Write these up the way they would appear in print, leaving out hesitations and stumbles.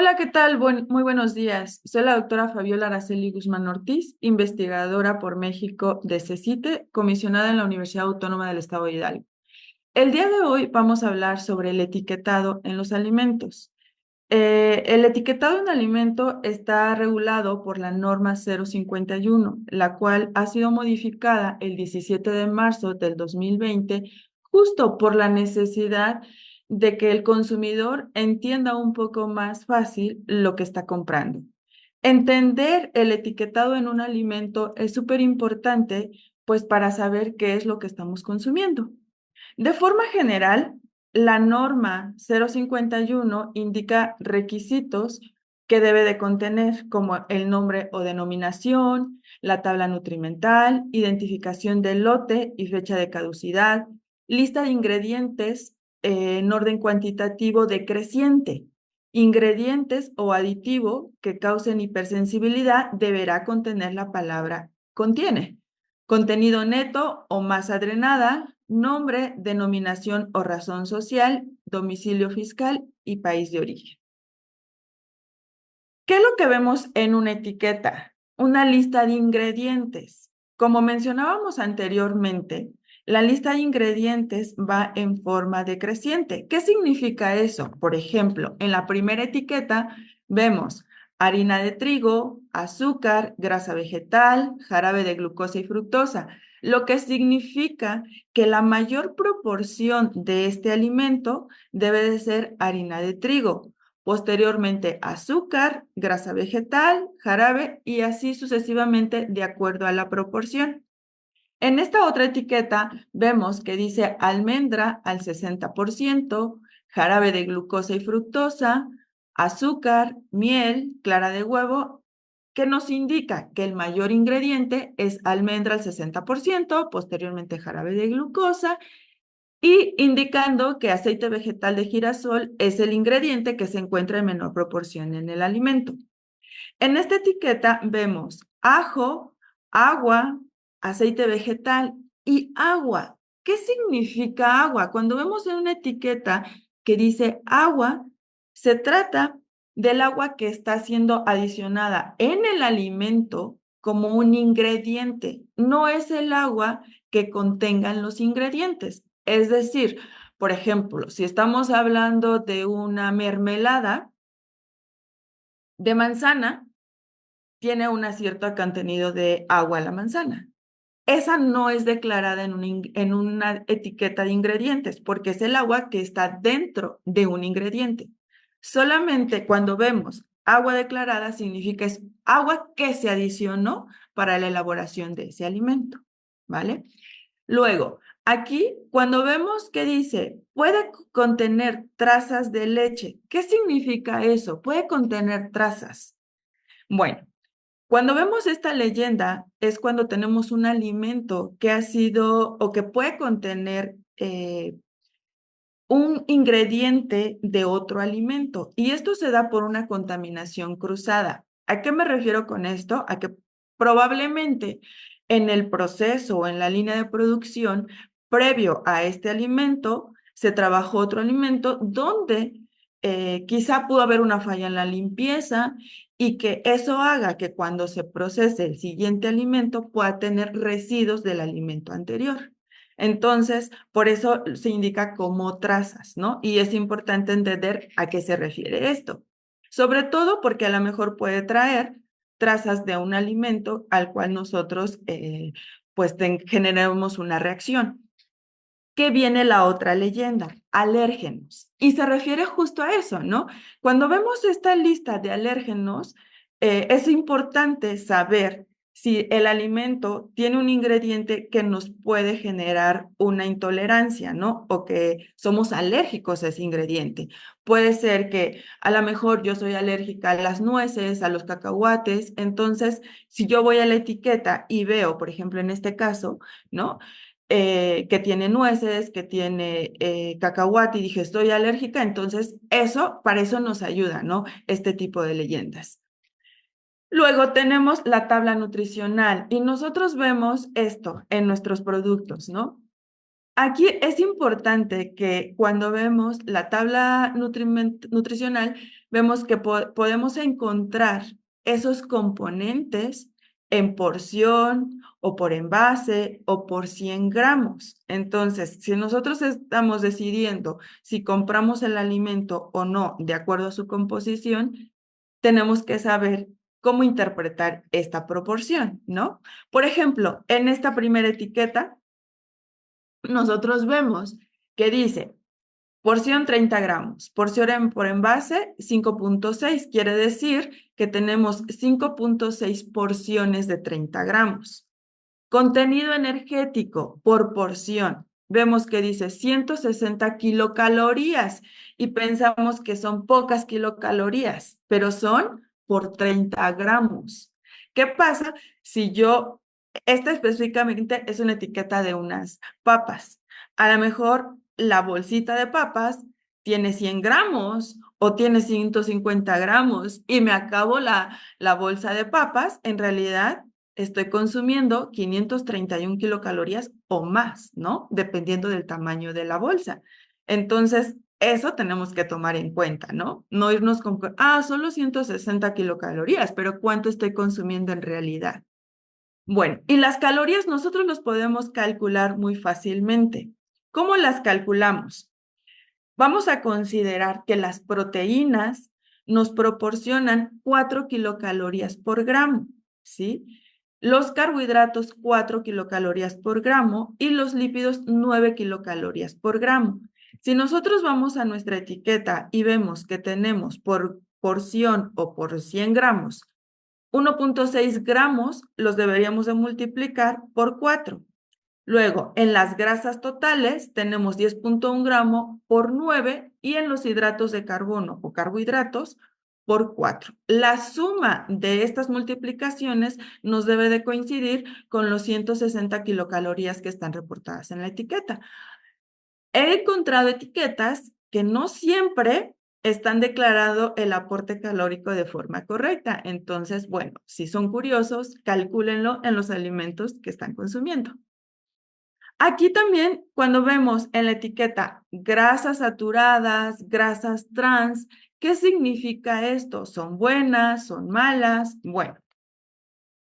Hola, ¿qué tal? Muy buenos días. Soy la doctora Fabiola Araceli Guzmán Ortiz, investigadora por México de CECITE, comisionada en la Universidad Autónoma del Estado de Hidalgo. El día de hoy vamos a hablar sobre el etiquetado en los alimentos. El etiquetado en alimento está regulado por la norma 051, la cual ha sido modificada el 17 de marzo del 2020, justo por la necesidad de que el consumidor entienda un poco más fácil lo que está comprando. Entender el etiquetado en un alimento es súper importante, pues para saber qué es lo que estamos consumiendo. De forma general, la norma 051 indica requisitos que debe de contener, como el nombre o denominación, la tabla nutrimental, identificación del lote y fecha de caducidad, lista de ingredientes en orden cuantitativo decreciente. Ingredientes o aditivo que causen hipersensibilidad deberá contener la palabra contiene. Contenido neto o masa drenada, nombre, denominación o razón social, domicilio fiscal y país de origen. ¿Qué es lo que vemos en una etiqueta? Una lista de ingredientes. Como mencionábamos anteriormente, la lista de ingredientes va en forma decreciente. ¿Qué significa eso? Por ejemplo, en la primera etiqueta vemos harina de trigo, azúcar, grasa vegetal, jarabe de glucosa y fructosa, lo que significa que la mayor proporción de este alimento debe de ser harina de trigo. Posteriormente, azúcar, grasa vegetal, jarabe y así sucesivamente de acuerdo a la proporción. En esta otra etiqueta vemos que dice almendra al 60%, jarabe de glucosa y fructosa, azúcar, miel, clara de huevo, que nos indica que el mayor ingrediente es almendra al 60%, posteriormente jarabe de glucosa y indicando que aceite vegetal de girasol es el ingrediente que se encuentra en menor proporción en el alimento. En esta etiqueta vemos ajo, agua, aceite vegetal y agua. ¿Qué significa agua? Cuando vemos en una etiqueta que dice agua, se trata del agua que está siendo adicionada en el alimento como un ingrediente. No es el agua que contengan los ingredientes. Es decir, por ejemplo, si estamos hablando de una mermelada de manzana, tiene un cierto contenido de agua la manzana. Esa no es declarada en una etiqueta de ingredientes porque es el agua que está dentro de un ingrediente. Solamente cuando vemos agua declarada significa es agua que se adicionó para la elaboración de ese alimento, ¿vale? Luego, aquí cuando vemos que dice puede contener trazas de leche, ¿qué significa eso? Puede contener trazas. Bueno, cuando vemos esta leyenda es cuando tenemos un alimento que ha sido o que puede contener un ingrediente de otro alimento y esto se da por una contaminación cruzada. ¿A qué me refiero con esto? A que probablemente en el proceso o en la línea de producción previo a este alimento se trabajó otro alimento donde quizá pudo haber una falla en la limpieza y que eso haga que cuando se procese el siguiente alimento pueda tener residuos del alimento anterior. Entonces, por eso se indica como trazas, ¿no? Y es importante entender a qué se refiere esto. Sobre todo porque a lo mejor puede traer trazas de un alimento al cual nosotros pues generemos una reacción. ¿Qué viene la otra leyenda? Alérgenos. Y se refiere justo a eso, ¿no? Cuando vemos esta lista de alérgenos, es importante saber si el alimento tiene un ingrediente que nos puede generar una intolerancia, ¿no? O que somos alérgicos a ese ingrediente. Puede ser que a lo mejor yo soy alérgica a las nueces, a los cacahuates, entonces si yo voy a la etiqueta y veo, por ejemplo, en este caso, ¿no? Que tiene nueces, que tiene cacahuate y dije, estoy alérgica, entonces eso, para eso nos ayuda, ¿no? Este tipo de leyendas. Luego tenemos la tabla nutricional y nosotros vemos esto en nuestros productos, ¿no? Aquí es importante que cuando vemos la tabla nutricional vemos que podemos encontrar esos componentes en porción o por envase o por 100 gramos. Entonces, si nosotros estamos decidiendo si compramos el alimento o no de acuerdo a su composición, tenemos que saber cómo interpretar esta proporción, ¿no? Por ejemplo, en esta primera etiqueta, nosotros vemos que dice porción 30 gramos, porción por envase 5.6, quiere decir que tenemos 5.6 porciones de 30 gramos. Contenido energético por porción. Vemos que dice 160 kilocalorías y pensamos que son pocas kilocalorías, pero son por 30 gramos. ¿Qué pasa si esta específicamente es una etiqueta de unas papas? A lo mejor la bolsita de papas tiene 100 gramos o tiene 150 gramos y me acabo la bolsa de papas, en realidad estoy consumiendo 531 kilocalorías o más, ¿no? Dependiendo del tamaño de la bolsa. Entonces, eso tenemos que tomar en cuenta, ¿no? No irnos con, solo 160 kilocalorías, pero ¿cuánto estoy consumiendo en realidad? Bueno, y las calorías nosotros los podemos calcular muy fácilmente. ¿Cómo las calculamos? Vamos a considerar que las proteínas nos proporcionan 4 kilocalorías por gramo, ¿sí? Los carbohidratos 4 kilocalorías por gramo y los lípidos 9 kilocalorías por gramo. Si nosotros vamos a nuestra etiqueta y vemos que tenemos por porción o por 100 gramos 1.6 gramos, los deberíamos de multiplicar por 4. Luego, en las grasas totales tenemos 10.1 gramo por 9 y en los hidratos de carbono o carbohidratos por 4. La suma de estas multiplicaciones nos debe de coincidir con los 160 kilocalorías que están reportadas en la etiqueta. He encontrado etiquetas que no siempre están declarando el aporte calórico de forma correcta. Entonces, bueno, si son curiosos, calcúlenlo en los alimentos que están consumiendo. Aquí también, cuando vemos en la etiqueta grasas saturadas, grasas trans, ¿qué significa esto? ¿Son buenas? ¿Son malas? Bueno,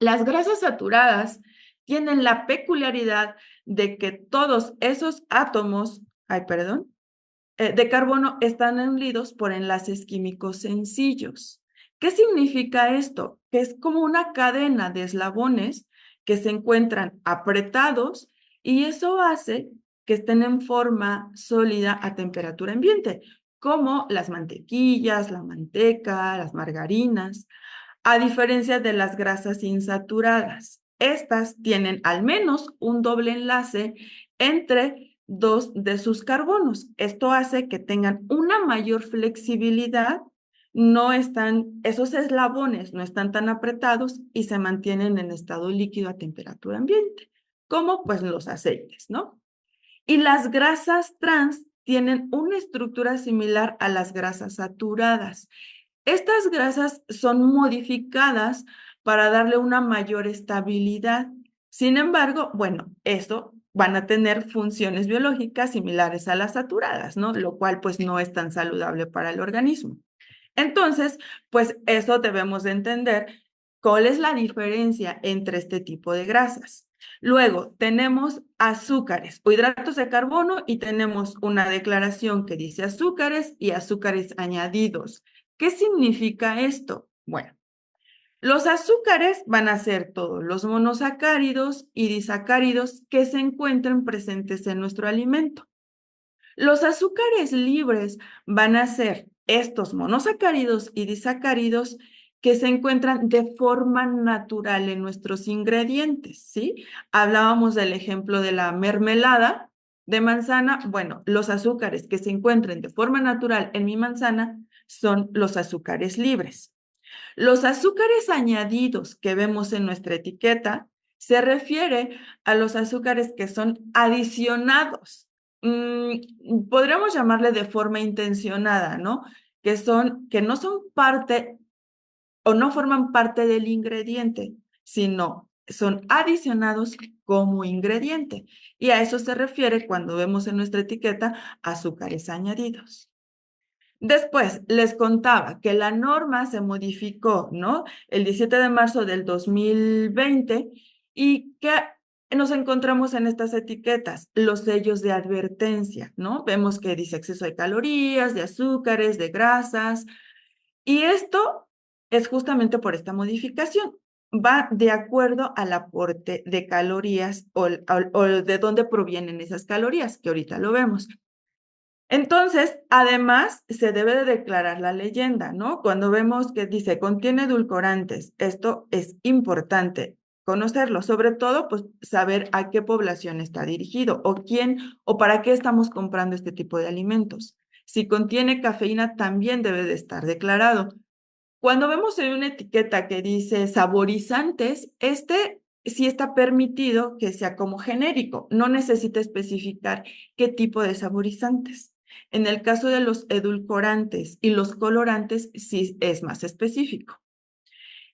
las grasas saturadas tienen la peculiaridad de que todos esos átomos, de carbono están unidos por enlaces químicos sencillos. ¿Qué significa esto? Que es como una cadena de eslabones que se encuentran apretados y eso hace que estén en forma sólida a temperatura ambiente, como las mantequillas, la manteca, las margarinas, a diferencia de las grasas insaturadas. Estas tienen al menos un doble enlace entre dos de sus carbonos. Esto hace que tengan una mayor flexibilidad, esos eslabones no están tan apretados y se mantienen en estado líquido a temperatura ambiente, como pues los aceites, ¿no? Y las grasas trans tienen una estructura similar a las grasas saturadas. Estas grasas son modificadas para darle una mayor estabilidad. Sin embargo, bueno, eso van a tener funciones biológicas similares a las saturadas, ¿no? Lo cual pues no es tan saludable para el organismo. Entonces, pues eso debemos de entender cuál es la diferencia entre este tipo de grasas. Luego, tenemos azúcares o hidratos de carbono y tenemos una declaración que dice azúcares y azúcares añadidos. ¿Qué significa esto? Bueno, los azúcares van a ser todos los monosacáridos y disacáridos que se encuentren presentes en nuestro alimento. Los azúcares libres van a ser estos monosacáridos y disacáridos que se encuentran de forma natural en nuestros ingredientes, ¿sí? Hablábamos del ejemplo de la mermelada de manzana. Bueno, los azúcares que se encuentren de forma natural en mi manzana son los azúcares libres. Los azúcares añadidos que vemos en nuestra etiqueta se refiere a los azúcares que son adicionados. Podríamos llamarle de forma intencionada, ¿no? Que no son parte o no forman parte del ingrediente, sino son adicionados como ingrediente. Y a eso se refiere cuando vemos en nuestra etiqueta azúcares añadidos. Después, les contaba que la norma se modificó, ¿no? El 17 de marzo del 2020 y que nos encontramos en estas etiquetas, los sellos de advertencia, ¿no? Vemos que dice exceso de calorías, de azúcares, de grasas, y esto es justamente por esta modificación. Va de acuerdo al aporte de calorías o de dónde provienen esas calorías, que ahorita lo vemos. Entonces, además, se debe de declarar la leyenda, ¿no? Cuando vemos que dice contiene edulcorantes, esto es importante conocerlo, sobre todo, pues, saber a qué población está dirigido o quién o para qué estamos comprando este tipo de alimentos. Si contiene cafeína, también debe de estar declarado. Cuando vemos en una etiqueta que dice saborizantes, este sí está permitido que sea como genérico, no necesita especificar qué tipo de saborizantes. En el caso de los edulcorantes y los colorantes, sí es más específico.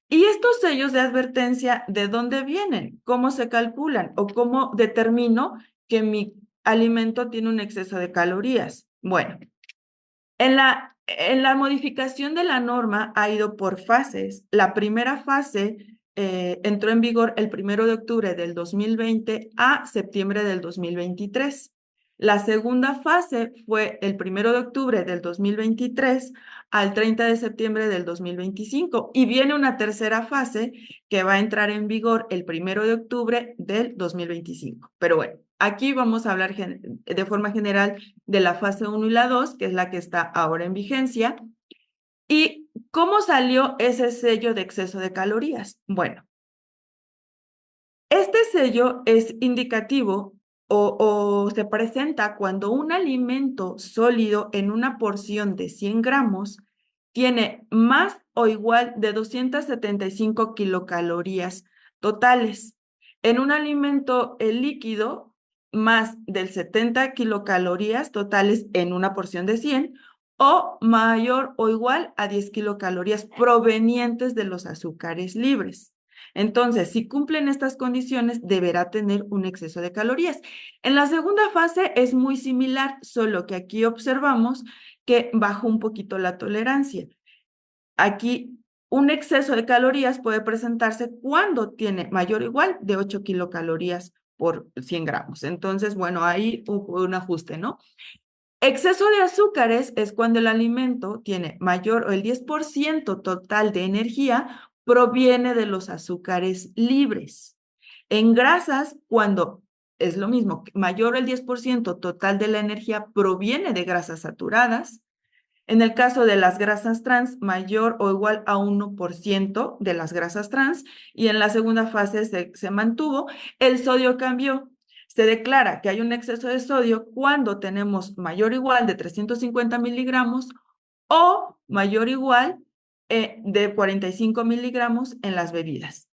¿Y estos sellos de advertencia de dónde vienen? ¿Cómo se calculan? ¿O cómo determino que mi alimento tiene un exceso de calorías? Bueno, en la modificación de la norma ha ido por fases. La primera fase entró en vigor el 1 de octubre del 2020 a septiembre del 2023. La segunda fase fue el 1 de octubre del 2023 al 30 de septiembre del 2025 y viene una tercera fase que va a entrar en vigor el 1 de octubre del 2025. Pero bueno, aquí vamos a hablar de forma general de la fase 1 y la 2, que es la que está ahora en vigencia. ¿Y cómo salió ese sello de exceso de calorías? Bueno, este sello es indicativo o se presenta cuando un alimento sólido en una porción de 100 gramos tiene más o igual de 275 kilocalorías totales. En un alimento líquido, más del 70 kilocalorías totales en una porción de 100 o mayor o igual a 10 kilocalorías provenientes de los azúcares libres. Entonces, si cumplen estas condiciones, deberá tener un exceso de calorías. En la segunda fase es muy similar, solo que aquí observamos que bajó un poquito la tolerancia. Aquí, un exceso de calorías puede presentarse cuando tiene mayor o igual de 8 kilocalorías por 100 gramos. Entonces, bueno, ahí hubo un ajuste, ¿no? Exceso de azúcares es cuando el alimento tiene mayor o el 10% total de energía proviene de los azúcares libres. En grasas, cuando es lo mismo, mayor o el 10% total de la energía proviene de grasas saturadas. En el caso de las grasas trans, mayor o igual a 1% de las grasas trans. Y en la segunda fase se mantuvo. El sodio cambió. Se declara que hay un exceso de sodio cuando tenemos mayor o igual de 350 miligramos o mayor o igual de 45 miligramos en las bebidas.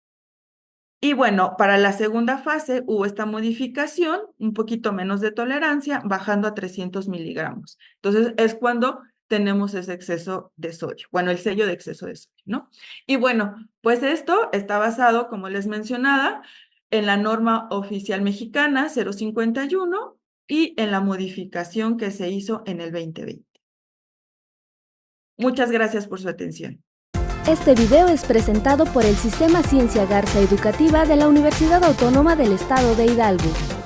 Y bueno, para la segunda fase hubo esta modificación, un poquito menos de tolerancia, bajando a 300 miligramos. Entonces es cuando tenemos ese exceso de sodio, bueno, el sello de exceso de sodio, ¿no? Y bueno, pues esto está basado, como les mencionaba, en la norma oficial mexicana 051 y en la modificación que se hizo en el 2020. Muchas gracias por su atención. Este video es presentado por el Sistema Ciencia Garza Educativa de la Universidad Autónoma del Estado de Hidalgo.